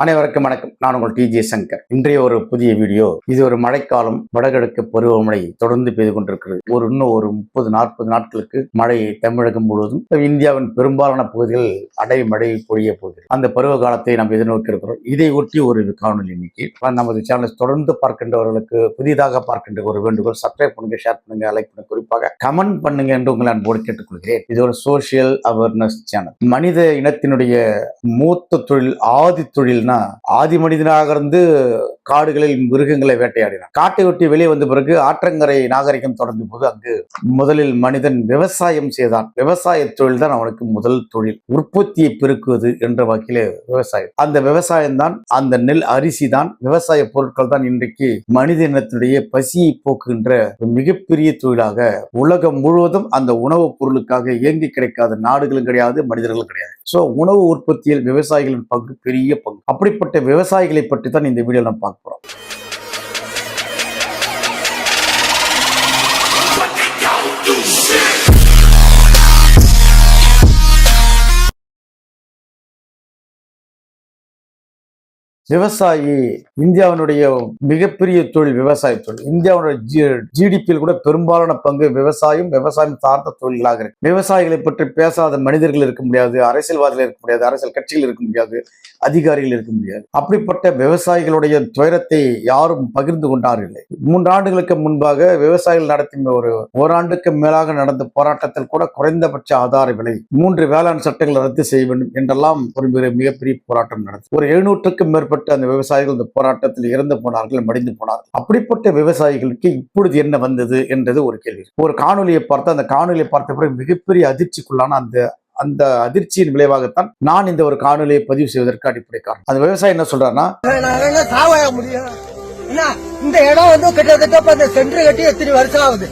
அனைவருக்கும் வணக்கம். நான் உங்கள் டிஜே சங்கர். இன்றைய ஒரு புதிய வீடியோ. இது ஒரு மழைக்காலம். வடகிழக்கு பருவமழை தொடர்ந்து பெய்து கொண்டிருக்கிறது. இன்னும் ஒரு 30-40 நாட்களுக்கு மழை தமிழகம் முழுவதும் இந்தியாவின் பெரும்பாலான பகுதிகள் அடைமழை பொழிய போகிறது. அந்த பருவ காலத்தை நாம் எதிர்நோக்கி இருக்கிறோம். இதை ஒட்டி ஒரு காணொலி இன்னைக்கு நமது சேனலை தொடர்ந்து பார்க்கின்றவர்களுக்கு புதிதாக பார்க்கின்ற ஒரு வேண்டுகோள்: சப்ஸ்கிரைப் பண்ணுங்க, ஷேர் பண்ணுங்க, லைக் பண்ணுங்க, குறிப்பாக கமெண்ட் பண்ணுங்க என்று உங்களை அன்போடு கேட்டுக்கொள்கிறேன். இது ஒரு சோசியல் அவேர்னஸ் சேனல். மனித இனத்தினுடைய மூத்த தொழில் ஆதி தொழில். ஆதி மனிதனாக இருந்து காடுகளில் மிருகங்களை வேட்டையாடினான். காட்டை ஒட்டி வெளியே வந்த பிறகு ஆற்றங்கரை நாகரிகம் தொடர்ந்த போது அங்கு முதலில் மனிதன் விவசாயம் செய்தான். விவசாய தொழில் தான் அவனுக்கு முதல் தொழில். உற்பத்தியை பெருக்குவது என்ற வகையிலே விவசாயம். அந்த விவசாயம் தான், அந்த நெல் அரிசி தான், விவசாய பொருட்கள் தான் இன்றைக்கு மனித இனத்தினுடைய பசியை போக்குகின்ற மிகப்பெரிய தொழிலாக உலகம் முழுவதும் அந்த உணவுப் பொருளுக்காக இயங்கி கிடைக்காத நாடுகளும் கிடையாது, மனிதர்களும் கிடையாது. சோ உணவு உற்பத்தியில் விவசாயிகளின் பங்கு பெரிய பங்கு. அப்படிப்பட்ட விவசாயிகளை பற்றி தான் இந்த வீடியோல நம்ம பார்க்க போறோம். விவசாயி இந்தியாவினுடைய மிகப்பெரிய தொழில் விவசாய தொழில். இந்தியாவுடைய ஜிடிபியில் கூட பெரும்பாலான பங்கு விவசாயம் சார்ந்த தொழில்களாக இருக்கு. விவசாயிகளை பற்றி பேசாத மனிதர்கள் இருக்க முடியாது, அரசியல்வாதிகள் இருக்க முடியாது, அரசியல் கட்சிகள் இருக்க முடியாது, அதிகாரிகள் இருக்க முடியாது. அப்படிப்பட்ட விவசாயிகளுடைய துயரத்தை யாரும் பகிர்ந்து கொண்டார்கள். 3 ஆண்டுகளுக்கு முன்பாக விவசாயிகள் நடத்திய ஓராண்டுக்கு மேலாக நடந்த போராட்டத்தில் கூட குறைந்தபட்ச ஆதார விலை, 3 வேளாண் சட்டங்களை ரத்து செய்ய வேண்டும் என்றெல்லாம் ஒரு மிகப்பெரிய போராட்டம் நடந்தது. ஒரு 700க்கும் மேற்பட்ட அந்த விவசாயிகள் இந்த போராட்டத்தில் இறந்து போனார்கள், மடிந்து போனார்கள். அப்படிப்பட்ட விவசாயிகளுக்கு இப்பொழுது என்ன வந்தது என்றது ஒரு கேள்வி. ஒரு காணொலியை பார்த்து, அந்த காணொலியை பார்த்த பிறகு மிகப்பெரிய அதிர்ச்சிக்குள்ளான அந்த அதிர்ச்சியின் விளைவாகத்தான் நான் இந்த ஒரு காணொலியை பதிவு செய்வதற்கு அடிப்படை காரணம். அந்த விவசாயி என்ன சொல்றாருன்னா, இந்த இடம் வந்து கிட்டத்தட்ட சென்று கட்டி எத்தனை வருஷம் ஆகுது.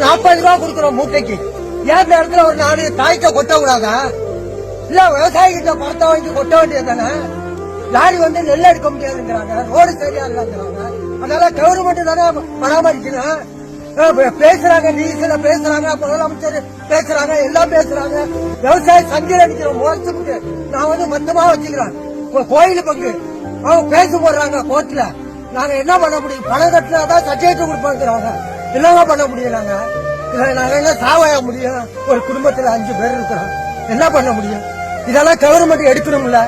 40 ரூபா கொடுக்குறோம் மூட்டைக்கு. ஏன் இந்த இடத்துல ஒரு 4 தாய்க்க கொட்ட கூடாதா? இல்ல விவசாயி கிட்ட பணத்தை வாங்கி கொட்ட வேண்டியது தானே? லாரி வந்து நெல் எடுக்க முடியாதுங்கிறாங்க, ரோடு சரியா இல்லைங்கிறாங்க. அதனால கவர்மெண்ட் தானே பராமரிக்கணும். பேசுறாங்க, நியூஸ்ல பேசுறாங்க, முதலமைச்சர் பேசுறாங்க, எல்லாம் பேசுறாங்க. விவசாய சங்கில அடிக்கிறோம் மோசத்துக்கு. நான் வந்து மொத்தமா வச்சுக்கிறேன் கோயில் பங்கு. அவங்க பேச போடுறாங்க கோர்ட்ல. நாங்க என்ன பண்ண முடியும்? பணம் கட்டினாதான் சர்டிபிகேட் கொடுப்பாங்க. என்னங்க பண்ண முடியும்? நாங்க என்ன சாவாய முடியும்? ஒரு குடும்பத்துல 5 பேர் இருக்கிறோம், என்ன பண்ண முடியும்? இதெல்லாம் கவர்மெண்ட் எடுக்கணும்ல.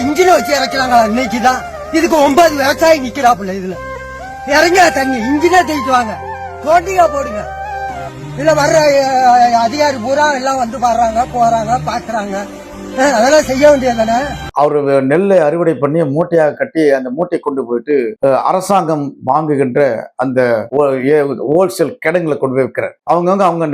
இன்ஜினை வச்சு இறக்கிறாங்க. இன்னைக்குதான் இதுக்கு 9 விவசாயி நிக்கிறாப்புல. இதுல இறங்க தண்ணி இன்ஜினே தேய்க்குவாங்க, தோண்டியா போடுங்க. இதுல வர்ற அதிகாரி பூரா எல்லாம் வந்து பாடுறாங்க, போறாங்க, பாக்குறாங்க. அதெல்லாம் செய்ய வேண்டியதானே? அவரு நெல்லை அறுவடை பண்ணி மூட்டையாக கட்டி அந்த மூட்டை கொண்டு போயிட்டு அரசாங்கம் வாங்குகின்ற அந்த ஹோல்சேல் கிடங்குல கொண்டு போய் வைக்கிறார். அவங்க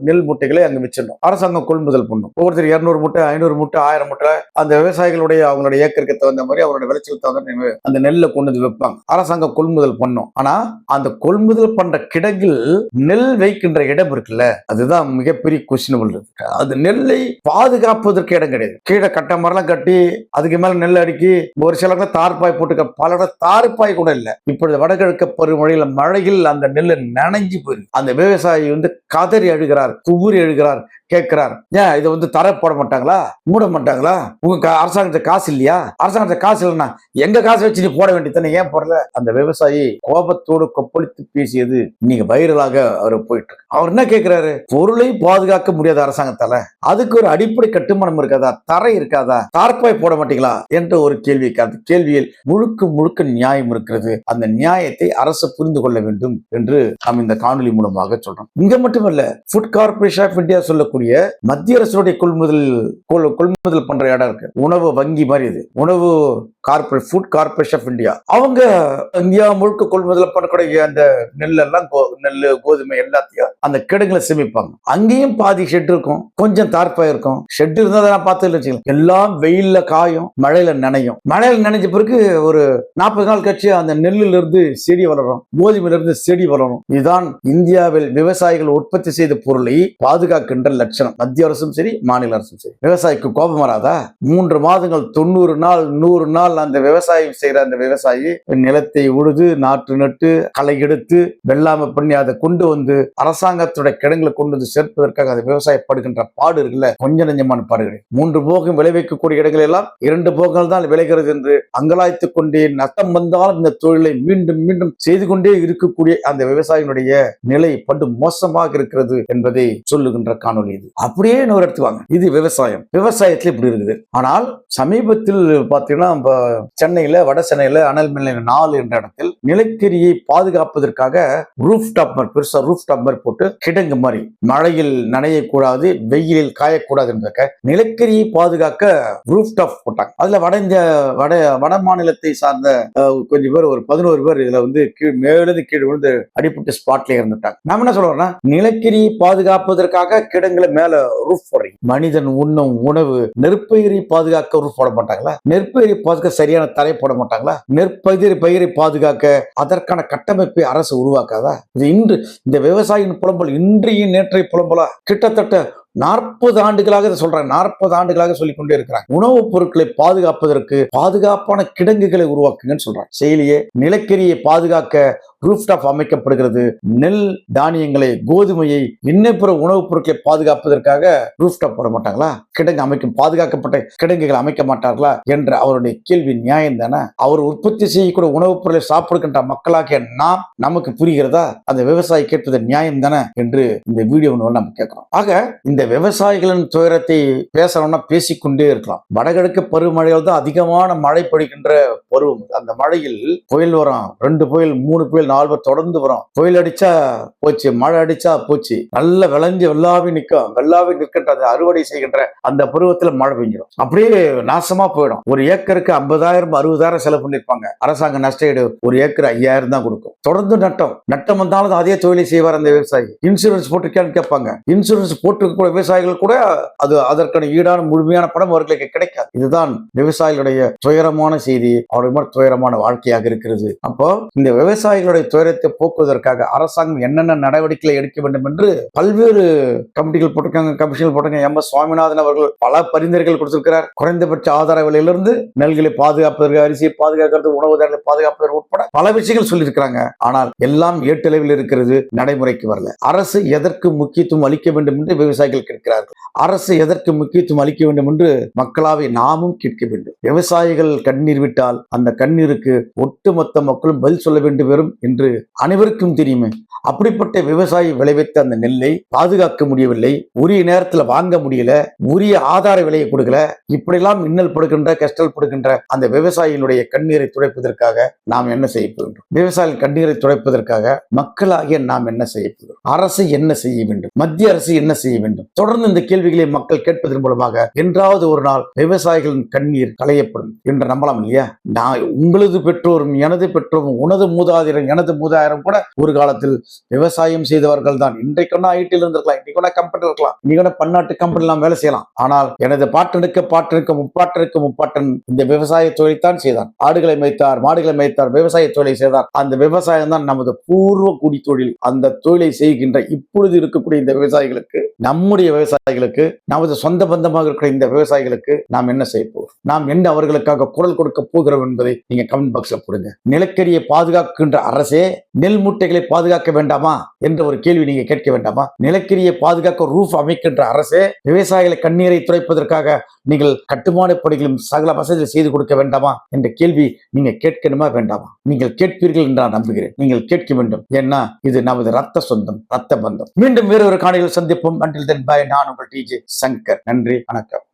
நெல் மூட்டைகளை அங்க வச்சிடணும். அரசாங்கம் கொள்முதல் பண்ணும். ஒவ்வொருத்தர் 200 மூட்டை, 500 மூட்டை, 1000 மூட்டை அந்த விவசாயிகளுடைய அவங்களுடைய ஏக்கருக்கு தகுந்த மாதிரி, அவருடைய விளைச்சல் தகுந்த அந்த நெல்லை கொண்டு வந்து வைப்பாங்க. அரசாங்கம் கொள்முதல் பண்ணும். ஆனா அந்த கொள்முதல் பண்ற கிடங்கில் நெல் வைக்கின்ற இடம் இருக்குல்ல, அதுதான் மிகப்பெரிய கொஸ்டினபிள் இருக்கு. அது நெல்லை பாதுகாப்பதற்கு இடம் கிடையாது. கீழே கட்ட மரம் கட்டி அதுக்கு மேல நெல் அடுக்கி ஒரு சில தார்பாய் போட்டுக்க, பல தார்பாய் கூட இல்ல. இப்பொழுது வடகிழக்கு பருவமழையில மழையில் அந்த நெல் நனைஞ்சு போயிருக்கு. அந்த விவசாயி வந்து கதறி அழுகிறார், குபுரி அழுகிறார், கேட்கிறார், ஏன் இதை வந்து தர போட மாட்டாங்களா, மூட மாட்டாங்களா? உங்க அரசாங்கத்தை காசு இல்லையா? அரசாங்கத்தை காசு இல்லைன்னா எங்க காசு வச்சு நீ போட வேண்டியதானே, ஏன் போடல? அந்த விவசாயி கோபத்தோடு கொப்பளித்து பேசியது இன்னைக்கு வைரலாக அவர் போயிட்டு இருக்கு. அவர் என்ன கேட்கிறாரு? பொருளை பாதுகாக்க முடியாத அரசாங்கத்தால அதுக்கு ஒரு அடிப்படை கட்டுமானம் இருக்காதா, தரை இருக்காதா, தார்பாய் போட மாட்டீங்களா என்ற ஒரு கேள்வி. அந்த கேள்வியில் முழுக்க நியாயம் இருக்கிறது. அந்த நியாயத்தை அரசு புரிந்து கொள்ள வேண்டும் என்று நாம் இந்த காணொலி மூலமாக சொல்றோம். இங்க மட்டுமல்ல, ஃபுட் கார்பரேஷன் ஆஃப் இந்தியா சொல்லக்கூடிய மத்திய அரசுடைய கொள்முதல் பண்ற இடம் இருக்கு. உணவு வங்கி மாதிரி, இது உணவு ஃபுட் கார்பரேஷன் ஆஃப் இந்தியா. அவங்க இந்தியா முழுக்க கொள்முதல் பண்ணக்கூடிய அந்த நெல் கோதுமை எல்லாத்தையும் அந்த கிடங்குல சேமிப்பாங்க. அங்கேயும் பாதி ஷெட் இருக்கும், கொஞ்சம் தார்பாய் இருக்கும். ஷெட் இருந்தா நான் பார்த்து எல்லாம் வெயில்ல காயும், மழையில நனையும். மழையில நனைஞ்ச பிறகு ஒரு 40 நாள் கழிச்சு அந்த நெல்லில் இருந்து செடி வளரும், கோதுமையில இருந்து செடி வளரும். இதுதான் இந்தியாவில் விவசாயிகள் உற்பத்தி செய்த பொருளை பாதுகாக்கின்ற லட்சணம். மத்திய அரசும் சரி, மாநில அரசும் சரி. விவசாயிக்கு கோபம் வராதா? 3 மாதங்கள் 90 நாள் 100 நாள் அந்த விவசாயம் செய்யற அந்த விவசாயி நிலத்தை உழுது, நாற்று நட்டு, களை எடுத்து, வெள்ளாமை பண்ணி அதை கொண்டு வந்து அரசாங்கத்துடைய கிடங்குல கொண்டு வந்து சேர்ப்பதற்காக அந்த விவசாயப்படுகின்ற பாடு இருக்குல்ல, கொஞ்சம் நெஞ்சமான பாடுகள். 3 போகம் விளைவிக்கக்கூடிய இடங்கள் எல்லாம் 2 போகங்கள் தான் விளைகிறது என்று அங்கலாய்த்துக் கொண்டே நஷ்டம் வந்தாலும் இந்த தொழிலை மீண்டும் மீண்டும் செய்து கொண்டே இருக்கக்கூடிய அந்த விவசாயினுடைய நிலை படு மோசமாக இருக்கிறது என்பதை சொல்லுகின்ற காணொலி இது. அப்படியே இன்னொரு எடுத்துவாங்க, இது விவசாயத்துல இப்படி இருக்குது. ஆனால் சமீபத்தில் பார்த்தீங்கன்னா சென்னையில வட சென்னையில அனல் மின் நிலையம் 4 என்ற இடத்தில் நிலக்கரியை பாதுகாப்பதற்காக ரூஃப் டாப் பெருசா ரூஃப் டாப் மாதிரி போட்டு கிடங்கு மாதிரி மழையில் நனையக்கூடாது, வெயிலில் காயக்கூடாது என்பதற்காக நிலக்கரியை பாதுகாக்க ரூஃப் டாப் போட்டாங்க. அதுல வட மாநிலத்தை சார்ந்த கொஞ்சம் பேர், ஒரு 11 பேர் இதுல வந்து மேலிருந்து கீழே விழுந்து அடிப்பட்டு ஸ்பாட்ல இருந்துட்டாங்க. நாம என்ன சொல்றோம்னா, நிலக்கரியை பாதுகாப்பதற்காக கிடங்குல மேல ரூஃப் போடுறீங்க. மனிதன் உண்ணும் உணவு நெற்பயிரை பாதுகாக்க ரூஃப் போட மாட்டாங்களா? நெற்பயிரை பாதுகாக்க சரியான தரை போட மாட்டாங்களா? நெற்பயிரை பாதுகாக்க அதற்கான கட்டமைப்பை அரசு உருவாக்காதா? இது இன்று இந்த விவசாயியின் புலம்பல் இன்றைய நேற்றைய புலம்பலா? கிட்டத்தட்ட 40 ஆண்டுகளாக இதை சொல்றாங்க. 40 ஆண்டுகளாக சொல்லிக் கொண்டே இருக்கிறாங்க. உணவுப் பொருட்களை பாதுகாப்பதற்கு பாதுகாப்பான கிடங்குகளை உருவாக்குங்கன்னு சொல்றாங்க. செயலியே நிலக்கரியை பாதுகாக்க ரூஃப்டாப் அமைக்கப்படுகிறது. நெல் தானியங்களை, கோதுமையை, இன்னபிற உணவுப் பொருட்களை பாதுகாப்பதற்காக ரூஃப்டாப் போட மாட்டாங்களா? கிடங்கு அமைக்கும் பாதுகாக்கப்பட்ட கிடங்குகள் அமைக்க மாட்டார்களா என்ற அவருடைய கேள்வி நியாயம் தானே? அவர் உற்பத்தி செய்யக்கூடிய உணவுப் பொருளை சாப்பிடுகின்ற மக்களாகிய நமக்கு புரிகிறதா? அந்த விவசாயி கேட்பது நியாயம் தானே என்று இந்த வீடியோ நம்ம கேட்கிறோம். ஆக இந்த விவசாயிகளின் துயரத்தை பேசணும்னா பேசிக்கொண்டே இருக்கலாம். வடகிழக்கு பருவமழையில் தான் அதிகமான மழை பொழிக்கின்ற பருவம். அந்த மழையில் புயல் வரும், 2 புயல் 3 புயல் 4 புயல் தொடர்ந்து வரும். புயல் அடிச்சா போச்சு, மழை அடிச்சா போச்சு, நல்ல விளைஞ்சு வெள்ளாவி நிற்கின்ற அந்த அறுவடை செய்கின்ற அந்த பருவத்துல மழை பெஞ்சிடும். அப்படியே நாசமா போயிடும். ஒரு ஏக்கருக்கு 50,000 60,000 செலவு பண்ணிருப்பாங்க. அரசாங்க நஷ்டஈடு ஒரு ஏக்கர் 5,000 தான் கொடுக்கும். தொடர்ந்து நட்டம் வந்தாலும் அதே தொழிலை செய்வார் அந்த விவசாயி. இன்சூரன்ஸ் போட்டிருக்கான்னு கேட்பாங்க. இன்சூரன்ஸ் போட்டு விவசாயிகள் கூட அதற்கான ஈடான முழுமையான பணம் அவர்களுக்கு கிடைக்காது. இதுதான் விவசாயிகளுடைய துயரமான செய்தி, அவருடைய துயரமான வாழ்க்கையாக இருக்கிறது. அப்போ இந்த விவசாயிகளுடைய துயரத்தை போக்குவதற்காக அரசாங்கம் என்னென்ன நடவடிக்கைகளை எடுக்க வேண்டும் என்று பல்வேறு கமிட்டிகள் போட்டிருக்காங்க, கமிஷன்கள் போட்டிருக்காங்க. எம்.எஸ். சுவாமிநாதன் அவர்கள் பல பரிந்துரைகள் கொடுத்திருக்கிறார். குறைந்தபட்ச ஆதார விலையிலிருந்து நெல்களை பாதுகாப்பதற்கு, அரிசியை பாதுகாக்கிறது, உணவு தானியங்களை பாதுகாப்பதற்கு உட்பட பல விஷயங்கள் சொல்லியிருக்கிறாங்க. ஆனால் எல்லாம் ஏட்டளவில் இருக்கிறது, நடைமுறைக்கு வரல. அரசு எதற்கு முக்கியத்துவம் அளிக்க வேண்டும் என்று விவசாயிகள் கேட்கிறார்கள். அரசு எதற்கு முக்கியத்துவம் அளிக்க வேண்டும் என்று மக்களாவை நாமும் கேட்க வேண்டும். விவசாயிகள் கண்ணீர் விட்டால் அந்த கண்ணீருக்கு ஒட்டுமொத்த மக்களும் பதில் சொல்ல வேண்டும் வரும் என்று அனைவருக்கும் தெரியுமே. அப்படிப்பட்ட விவசாயி விளைவித்த அந்த நெல்லை பாதுகாக்க முடியவில்லை, உரிய நேரத்தில் வாங்க முடியல, உரிய ஆதார விலையை கொடுக்கல. இப்படியெல்லாம் இன்னல் படுகின்ற, கஷ்டம் படுகின்ற அந்த விவசாயிகளுடைய கண்ணீரை துடைப்பதற்காக நாம் என்ன செய்ய போகின்றோம்? விவசாயிகள் கண்ணீரை துடைப்பதற்காக மக்களாகிய நாம் என்ன செய்ய போகிறோம்? அரசு என்ன செய்ய வேண்டும்? மத்திய அரசு என்ன செய்ய வேண்டும்? தொடர்ந்து இந்த கேள்விகளை மக்கள் கேட்பதன் மூலமாக என்றாவது ஒரு நாள் விவசாயிகளின் கண்ணீர் களையப்படும் என்று நம்பலாம் இல்லையா? நான் உங்களது பெற்றோரும் எனது பெற்றோரும் உனது மூதாதையரும் எனது மூதாயிரம் கூட ஒரு காலத்தில் விவசாயம் செய்தவர்கள் தான். இன்றைக்கு ஐடியில் இருந்திருக்கலாம், இன்னைக்கு கம்பெனி இருக்கலாம், இன்னைக்கு பன்னாட்டு கம்பெனி எல்லாம் வேலை செய்யலாம். ஆனால் எனது பாட்டனுக்கு முப்பாட்டன் இந்த விவசாய தொழில்தான் செய்தான். ஆடுகளை மேய்த்தார், மாடுகளை மேய்த்தார், விவசாய தொழிலை செய்தார். அந்த விவசாயம் தான் நமது பூர்வ குடி தொழில். அந்த தொழிலை செய்கின்ற இப்பொழுது இருக்கக்கூடிய இந்த விவசாயிகளுக்கு, நம்முடைய விவசாயிகளுக்கு, நமது சொந்த பந்தமாக இருக்கிற இந்த விவசாயிகளுக்கு நாம் என்ன செய்ய போகிறோம்? நாம் என்ன அவர்களுக்காக குரல் கொடுக்க போகிறோம் என்பதை நீங்க கமெண்ட் பாக்ஸ்ல போடுங்க. நிலக்கரியை பாதுகாக்கின்ற அரசே நெல் மூட்டைகளை பாதுகாக்க வேண்டாமா என்ற ஒரு கேள்வி நீங்க கேட்க வேண்டாமா? நிலக்கரியை பாதுகாக்க ரூஃப் அமைக்கின்ற அரசே விவசாயிகளை கண்ணீரை துடைப்பதற்காக நீங்கள் கட்டுமான பணிகளும் சகல வசதிகள் செய்து கொடுக்க வேண்டாமா என்ற கேள்வி நீங்க கேட்கணுமா வேண்டாமா? நீங்கள் கேட்பீர்கள் என்று நான் நம்புகிறேன். நீங்கள் கேட்க வேண்டும். ஏன்னா இது நமது ரத்த சொந்தம், ரத்த பந்தம். மீண்டும் வேறொரு காணொளியில் சந்திப்போம். until then bye. நான் உங்கள் டிஜே சங்கர். நன்றி, வணக்கம்.